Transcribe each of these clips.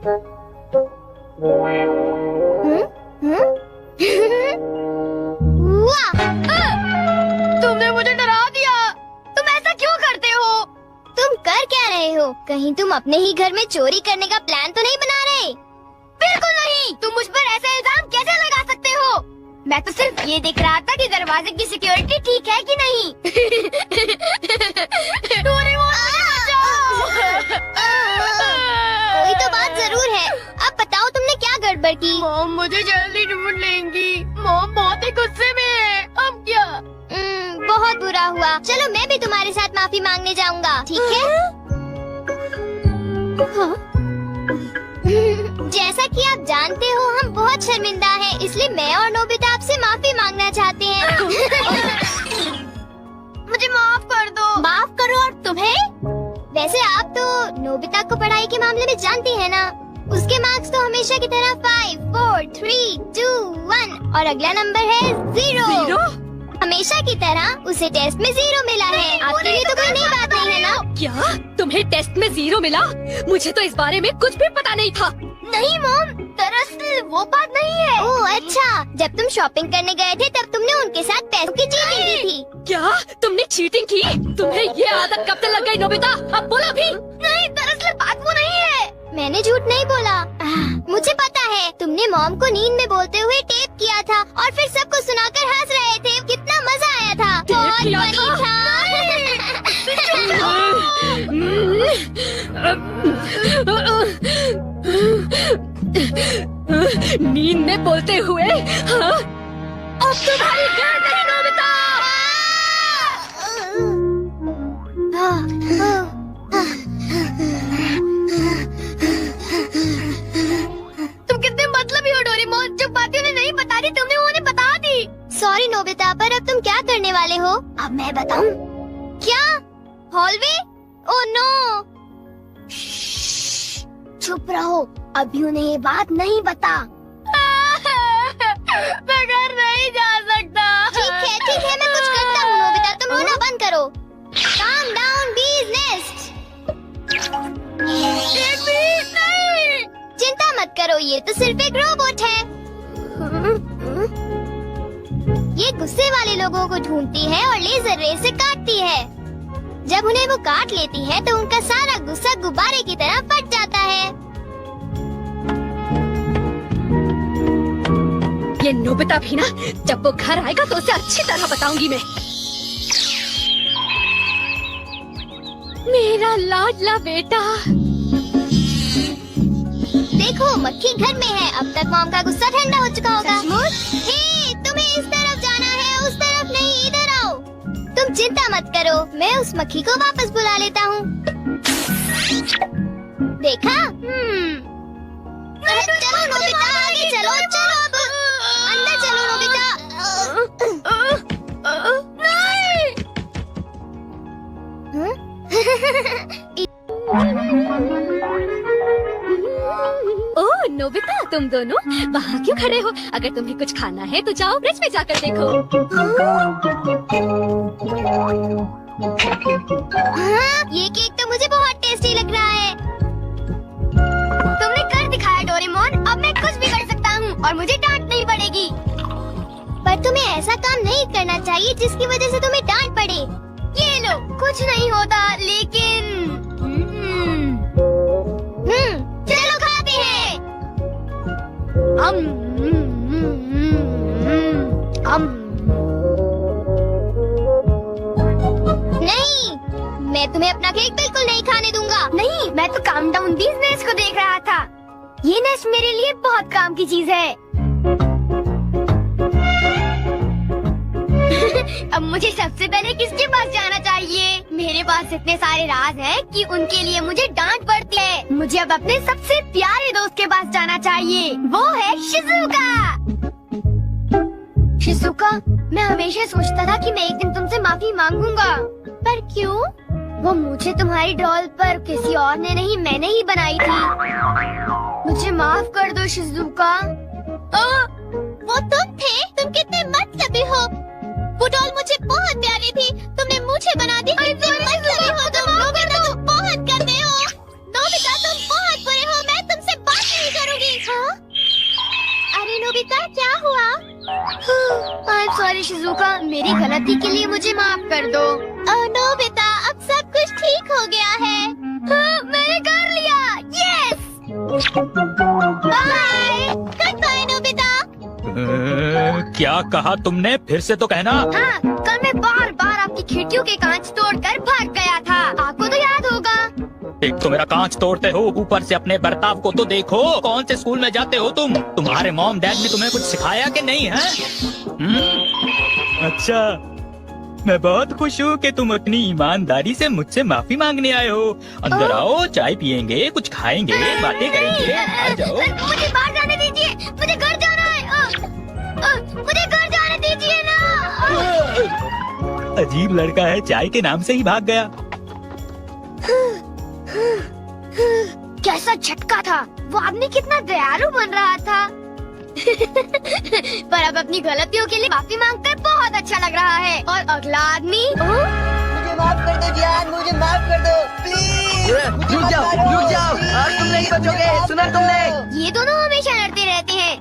तुमने मुझे डरा दिया। तुम ऐसा क्यों करते हो? तुम कर क्या रहे हो? कहीं तुम अपने ही घर में चोरी करने का प्लान तो नहीं बना रहे? बिल्कुल नहीं। तुम मुझ पर ऐसा इल्जाम कैसे लगा सकते हो? मैं तो सिर्फ ये देख रहा था कि दरवाजे की सिक्योरिटी ठीक है कि नहीं। कोई तो बात जरूर है। अब बताओ तुमने क्या गड़बड़ की? मॉम मुझे जल्दी ढूंढ लेंगी। मॉम बहुत ही गुस्से में है। अब क्या? बहुत बुरा हुआ। चलो मैं भी तुम्हारे साथ माफी मांगने जाऊंगा, ठीक है? जैसा कि आप जानते हो हम बहुत शर्मिंदा हैं, इसलिए मैं और नोबिता आपसे माफी मांगना चाहते हैं। मुझे माफ कर दो। माफ करो और तुम्हें? वैसे आप तो नोबिता को पढ़ाई के मामले में जानती है ना? उसके मार्क्स तो हमेशा की तरह 5, 4, 3, 2, 1 और अगला नंबर है 0। हमेशा की तरह उसे टेस्ट में 0 मिला है। आपके लिए तो कोई नई बात नहीं है ना? क्या तुम्हें टेस्ट में 0 मिला? मुझे तो इस बारे में कुछ भी पता नहीं था। नहीं मॉम, दरअसल वो बात नहीं है। ओह अच्छा, जब तुम शॉपिंग करने गए थे तब तुमने उनके साथ पैसों की चीटिंग की थी। क्या तुमने चीटिंग की? तुम्हें ये आदत कब से लग गई नोबिता? अब बोला भी। नहीं, दरअसल बात वो नहीं है। मैंने झूठ नहीं बोला। मुझे पता है, तुमने मॉम को नींद में बोलते हुए टेप किया था और फिर सबको सुनाकर हंस रहे थे। कितना मजा आया था। बहुत फनी था। नींद में बोलते हुए? हाँ? अब तुम्हारी खैर नहीं नोबिता। तुम कितने मतलबी हो डोरेमोन। जो बातें उन्हें नहीं बता दी तुमने वो उन्हें बता दी। सॉरी नोबिता, पर अब तुम क्या करने वाले हो? अब मैं बताऊं? क्या? हॉलवे? Oh no. चुप रहो, अभी उन्हें ये बात नहीं बता। मैं घर नहीं जा सकता। ठीक है, मैं कुछ करता हूँ नोबिता, तुम रोना बंद करो। Calm down, bee's nest। नहीं। चिंता मत करो, ये तो सिर्फ एक रोबोट है। ये गुस्से वाले लोगों को ढूंढती है और लेजर रे से काटती है। जब उन्हें वो काट लेती है तो उनका सारा गुस्सा गुब्बारे की तरह फट जाता है। ये नोबिता भी ना, जब वो घर आएगा तो उसे अच्छी तरह बताऊंगी मैं। मेरा लाडला बेटा। देखो मक्खी घर में है। अब तक मॉम का गुस्सा ठंडा हो चुका होगा। हे, तुम्हें इस तरफ जाना है, उस तरफ नहीं, इधर आओ। तुम चिंता मत करो, मैं उस मक्खी को वापस बुला लेता हूँ। देखा? चलो नोबिता, आगे चलो अब अंदर चलो नोबिता। ओह नोबिता, तुम दोनों वहाँ क्यों खड़े हो? अगर तुम्हें कुछ खाना है तो जाओ फ्रिज में जाकर देखो। हाँ, ये केक तो मुझे बहुत टेस्टी लग रहा है। तुमने कर दिखाया डोरेमोन। अब मैं कुछ भी कर सकता हूँ और मुझे डांट नहीं पड़ेगी। पर तुम्हें ऐसा काम नहीं करना चाहिए जिसकी वजह से तुम्हें डांट पड़े। ये लो, कुछ नहीं होता, लेकिन चलो खाते हैं। नहीं, मैं तुम्हें अपना केक बिल्कुल नहीं खाने दूंगा। नहीं, मैं तो काम डाउन बिजनेस को देख रहा था। ये नेस्ट मेरे लिए बहुत काम की चीज है। अब मुझे सबसे पहले किसके पास जाना चाहिए? मेरे पास इतने सारे राज हैं कि उनके लिए मुझे डांट पड़ती है। मुझे अब अपने सबसे प्यारे दोस्त के पास जाना चाहिए। वो है शिजुका। शिजुका, मैं हमेशा सोचता था कि मैं एक दिन तुमसे माफी मांगूंगा। पर क्यों? वो मुझे तुम्हारी डॉल पर किसी और ने नहीं, मैंने ही बनाई थी। मुझे माफ कर दो शिजुका। वो तुम थे? तुम कितने मतलबी हो। वो डॉल मुझे बहुत प्यारी थी, तुमने मुझे बना दी। मतलबी हो तुम। नोबिता तुम बहुत गंदे हो। नोबिता तुम बहुत बुरे हो, मैं तुमसे बात आई एम सॉरी शिजुका, मेरी गलती के लिए मुझे माफ कर दो। ओह नोबिता, अब सब कुछ ठीक हो गया है। हाँ, मैंने कर लिया। Yes. Bye. Good bye Nobita. क्या कहा तुमने? फिर से तो कहना। हाँ, कल मैं बार बार आपकी खिड़कियों के कांच तोड़कर भाग गया था, आपको तो याद होगा। एक तो मेरा कांच तोड़ते हो, ऊपर से अपने बर्ताव को तो देखो। कौन से स्कूल में जाते हो तुम? तुम्हारे मॉम डैड ने तुम्हें कुछ सिखाया कि नहीं है? अच्छा, मैं बहुत खुश हूँ कि तुम अपनी ईमानदारी से मुझसे माफी मांगने आए हो। अंदर आओ, चाय पियेंगे, कुछ खाएंगे, बातें करेंगे। आ जाओ। मुझे बाहर जाने दीजिए, मुझे घर जाना है। मुझे घर जाने दीजिए ना। अजीब लड़का है, चाय के नाम से ही भाग गया। कैसा झटका था, वो आदमी कितना दयालु बन रहा था। पर अब अपनी गलतियों के लिए माफी मांगकर बहुत अच्छा लग रहा है। और अगला आदमी मुझे माफ कर दो जियान, मुझे माफ कर दो प्लीज। रुक जाओ, आज तुम नहीं बचोगे, सुना तुमने? ये दोनों हमेशा लड़ते रहते हैं।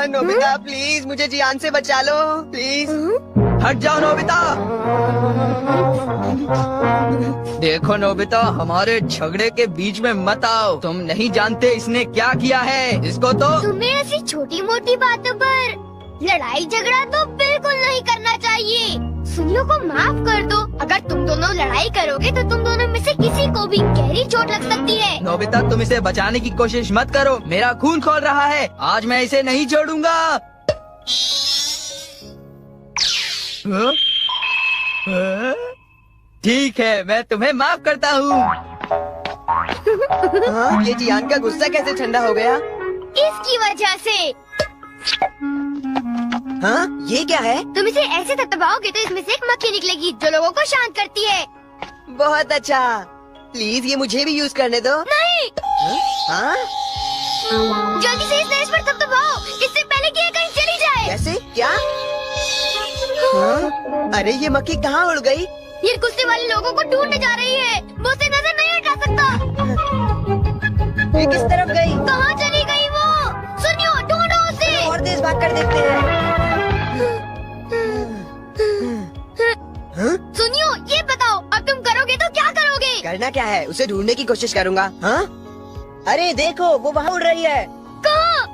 नोबिता प्लीज मुझे जियान से बचा लो प्लीज। हट जाओ नोबिता। देखो नोबिता, हमारे झगड़े के बीच में मत आओ। तुम नहीं जानते इसने क्या किया है। इसको तो तुम्हें ऐसी छोटी मोटी बातों पर लड़ाई झगड़ा तो बिल्कुल नहीं करना चाहिए। सुनियो को माफ कर दो। अगर तुम दोनों लड़ाई करोगे तो तुम दोनों में से किसी को भी गहरी चोट लग सकती है। नोबिता, तुम इसे बचाने की कोशिश मत करो। मेरा खून खौल रहा है, आज मैं इसे नहीं छोड़ूंगा। ठीक है, मैं तुम्हें माफ करता हूँ। ये जियान का गुस्सा कैसे ठंडा हो गया? इसकी वजह से। हाँ, ये क्या है? तुम इसे ऐसे दबाओगे तो इसमें से एक मक्खी निकलेगी जो लोगों को शांत करती है। बहुत अच्छा, प्लीज ये मुझे भी यूज करने दो। नहीं। हाँ? जल्दी से इस नैश पर दबाओ, इससे पहले कि ये कहीं चली जाए। कैसे? क्या? हाँ? अरे ये मक्खी कहाँ उड़ गई? ये गुस्से वाले लोगों को ढूंढने जा रही है, वो उसे नजर नहीं हटा सकता। ये किस तरफ गई? कहाँ चली गई वो? सुनियो, ढूंढो उसे। और तेज भाग कर देखते हैं। हाँ? सुनियो, ये बताओ अब तुम करोगे तो क्या करोगे? करना क्या है? उसे ढूंढने की कोशिश करूँगा। हाँ? अरे देखो, वो वहाँ उड़ रही है। कहाँ?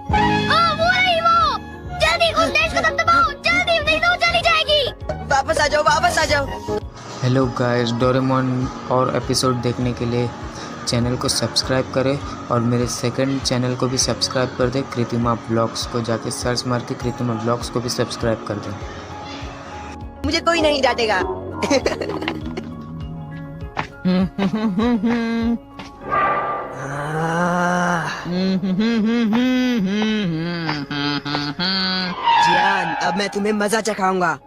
वो रही वो। जल्दी उस नैश को दबाओ, जल्दी, नहीं तो वो चली जाएगी। वापस आ जाओ, वापस आ जाओ। हेलो गाइस, डोरेमोन और एपिसोड देखने के लिए चैनल को सब्सक्राइब करें और मेरे सेकंड चैनल को भी सब्सक्राइब कर दें। कृतिमा ब्लॉग्स को जाके सर्च मार के कृतिमा ब्लॉग्स को भी सब्सक्राइब कर दें। मुझे कोई नहीं डांटेगा। जियान, अब मैं तुम्हें मजा चखाऊंगा।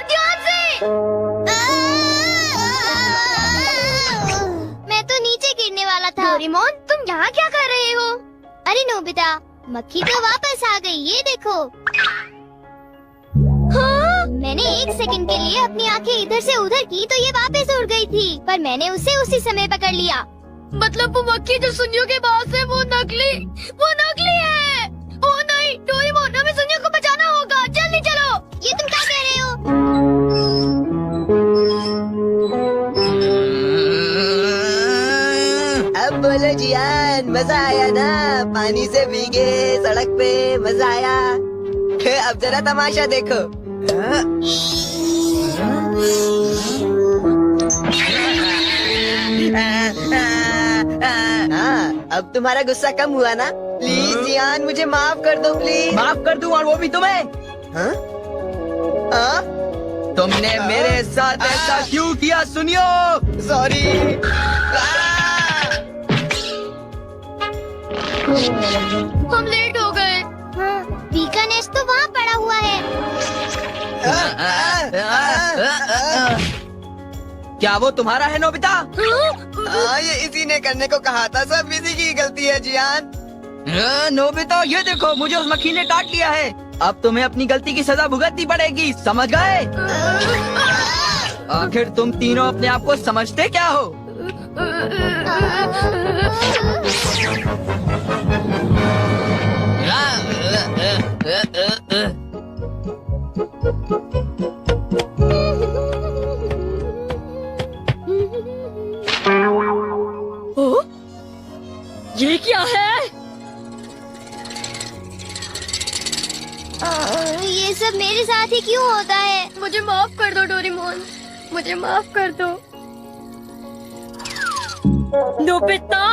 ध्यान से। मैं तो नीचे गिरने वाला था। डोरेमोन, तुम यहाँ क्या कर रहे हो? अरे नोबिता, मक्खी तो वापस आ गई, ये देखो। हाँ? मैंने 1 सेकंड के लिए अपनी आंखें इधर से उधर की तो ये वापस उड़ गई थी, पर मैंने उसे उसी समय पकड़ लिया। मतलब वो मक्खी जो सुनियो के पास है वो नकली है। ओ नहीं, डोरेमोन, हमें सुनियो को बचाना होगा, जल्दी चलो। ये तुम क्या कह रहे हो? अब बोलो जियान, मजा आया ना? पानी से भीगे सड़क पे मजा आया। अब जरा तमाशा देखो। हाँ, अब तुम्हारा गुस्सा कम हुआ ना? प्लीज जियान, मुझे माफ कर दो प्लीज। माफ कर दूं, और वो भी तुम्हें? हाँ? हाँ? तुमने मेरे साथ ऐसा क्यों किया? सुनियो, सॉरी। हम लेट हो गए। बीका नेस्ट तो वहाँ पड़ा हुआ है। क्या वो तुम्हारा है नोबिता? ये इसी ने करने को कहा था, सब इसी की गलती है जियान। नोबिता, ये देखो, मुझे उस मक्खी ने काट लिया है। अब तुम्हें अपनी गलती की सजा भुगतनी पड़ेगी, समझ गए? आखिर तुम तीनों अपने आप को समझते क्या हो? ये क्या है? ये सब मेरे साथ ही क्यों होता है? मुझे माफ कर दो डोरेमोन, मुझे माफ कर दो। नोबिता,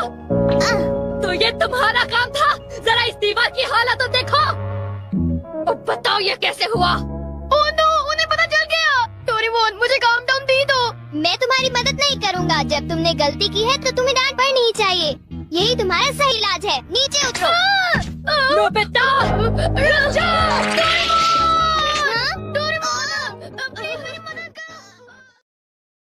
तो ये तुम्हारा काम था? जरा इस दीवार की हालत तो देखो। अब बताओ ये कैसे हुआ? ओह नो, उन्हें पता चल गया। डोरेमोन, मुझे काम डाउन दी दो। मैं तुम्हारी मदद नहीं करूँगा। जब तुमने गलती की है तो तुम्हें डांट पड़नी ही चाहिए। यही तुम्हारा सही इलाज है। नीचे उतरो। नोबिता, रुक जाओ।